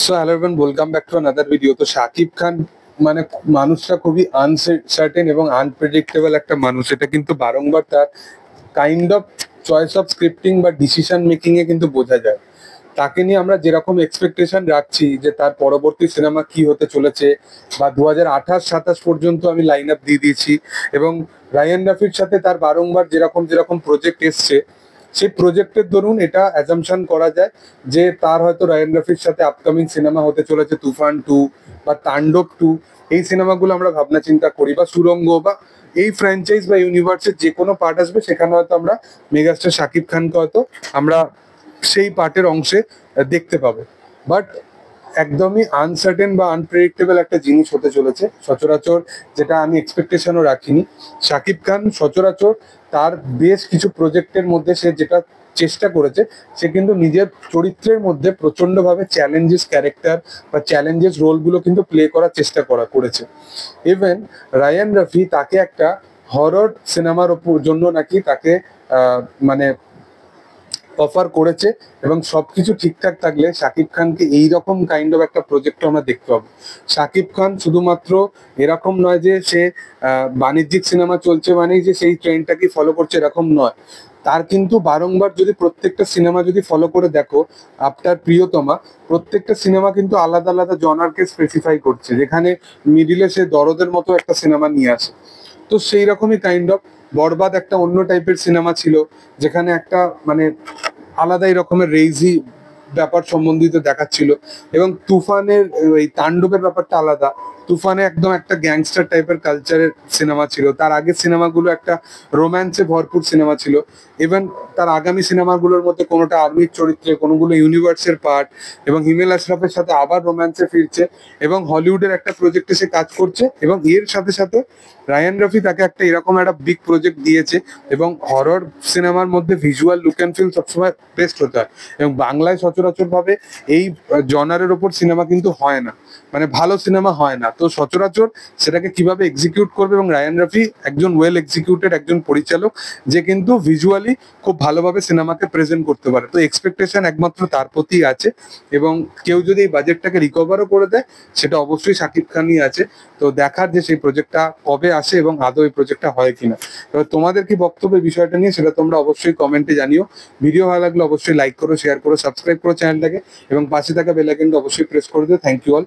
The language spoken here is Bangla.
So hello everyone, welcome back to another video. তো শাকিব খান মানে মানুষটা খুবই আনসার্টেন এবং আনপ্রেডিক্টেবল একটা মানুষ। এটা কিন্তু বারংবার তার kind of choice of scripting বা ডিসিশন মেকিং এ কিন্তু বোঝা যায়। তাকে নিয়ে আমরা যেরকম এক্সপেকটেশন রাখছি যে তার পরবর্তী সিনেমা কি হতে চলেছে, বা 2028-27 পর্যন্ত আমি লাইন আপ দিয়ে দিয়েছি, এবং রায়ান রাফির সাথে তার বারংবার যেরকম যেরকম প্রজেক্ট এসছে, সেই প্রজেক্টের দরুন এটা অ্যাজাম্পশন করা যায় যে তার হয়তো রায়ান রাফির সাথে আপকামিং সিনেমা হতে চলেছে তুফান 2 বা তাণ্ডব 2। এই সিনেমাগুলো আমরা ভাবনা চিন্তা করি, বা সুরঙ্গ, বা এই ফ্র্যাঞ্চাইজ বা ইউনিভার্সের যে কোনো পার্ট আসবে সেখানে হয়তো আমরা মেগাস্টার শাকিব খানকে হয়তো আমরা সেই পার্টের অংশে দেখতে পাবো। বাট একদমই আনসার্টেন বা আনপ্রেডিক্টেবল একটা জিনিস হতে চলেছে সচরাচর, যেটা আমি এক্সপেকটেশনও রাখিনি। শাকিব খান সচরাচর তার বেশ কিছু প্রজেক্টের মধ্যে সে যেটা চেষ্টা করেছে, সে কিন্তু নিজের চরিত্রের মধ্যে প্রচন্ডভাবে চ্যালেঞ্জেস ক্যারেক্টার বা চ্যালেঞ্জেস রোলগুলো কিন্তু প্লে করার চেষ্টা করেছে। ইভেন রায়ান রফি তাকে একটা হরর সিনেমার জন্য নাকি তাকে মানে অফার করেছে, এবং সবকিছু ঠিকঠাক থাকলে শাকিব খানকে এইরকম কাইন্ড অফ একটা প্রজেক্ট আমরা দেখতে পাবো। শাকিব খান শুধুমাত্র এরকম নয় যে সে বাণিজ্যিক সিনেমা চলছে মানেই যে সেই ট্রেন্ডটাকে ফলো করছে, এরকম নয়। তার কিন্তু বারংবার যদি প্রত্যেকটা সিনেমা যদি ফলো করে দেখো, আপনার প্রিয়তমা প্রত্যেকটা সিনেমা কিন্তু আলাদা আলাদা জনারকে স্পেসিফাই করছে, যেখানে মিডিলে সে দরদের মতো একটা সিনেমা নিয়ে আসে। তো সেই রকমই কাইন্ড অফ বরবাদ একটা অন্য টাইপের সিনেমা ছিল, যেখানে একটা মানে আলাদাই রকমের রেইজি ব্যাপার সম্বন্ধিত দেখাচ্ছিল, এবং তুফানের এই তাণ্ডবের ব্যাপারটা আলাদা। তুফানে একদম একটা গ্যাংস্টার টাইপের কালচারের সিনেমা ছিল, তার আগের সিনেমাগুলো একটা রোম্যান্সে ভরপুর সিনেমা ছিল। ইভেন তার আগামী সিনেমাগুলোর মধ্যে কোনোটা আর্মির চরিত্রে, কোনোগুলো ইউনিভার্সের পার্ট, এবং হিমেল আশরাফের সাথে আবার রোম্যান্সে ফিরছে, এবং হলিউডের একটা প্রজেক্টে সে কাজ করছে, এবং এর সাথে সাথে রায়ান রফি তাকে একটা এরকম একটা বিগ প্রজেক্ট দিয়েছে। এবং হরর সিনেমার মধ্যে ভিজুয়াল লুক অ্যান্ড ফিল সবসময় বেস্ট হতে হয়, এবং বাংলায় সচরাচর ভাবে এই জনারের ওপর সিনেমা কিন্তু হয় না, মানে ভালো সিনেমা হয় না। তো সচরাচর সেটাকে কিভাবে এক্সিকিউট করবে, এবং রায়ান রফি একজন ওয়েল এক্সিকিউটেড একজন পরিচালক, যে কিন্তু ভিজুয়ালি খুব ভালোভাবে সিনেমাকে প্রেজেন্ট করতে পারে। তো এক্সপেকটেশন একমাত্র তার প্রতি আছে, এবং কেউ যদি এই বাজেটটাকে রিকভারও করে দেয়, সেটা অবশ্যই শাকিব খানই আছে। তো দেখার যে সেই প্রজেক্টটা কবে আসে এবং আদৌ এই প্রজেক্টটা হয় কিনা। এবার তোমাদের কি বক্তব্য এই বিষয়টা নিয়ে, সেটা তোমরা অবশ্যই কমেন্টে জানিও। ভিডিও ভালো লাগলে অবশ্যই লাইক করো, শেয়ার করো, সাবস্ক্রাইব করো চ্যানেলটাকে, এবং পাশে থাকা বেল আইকনটা অবশ্যই প্রেস করে দিও। Thank you all.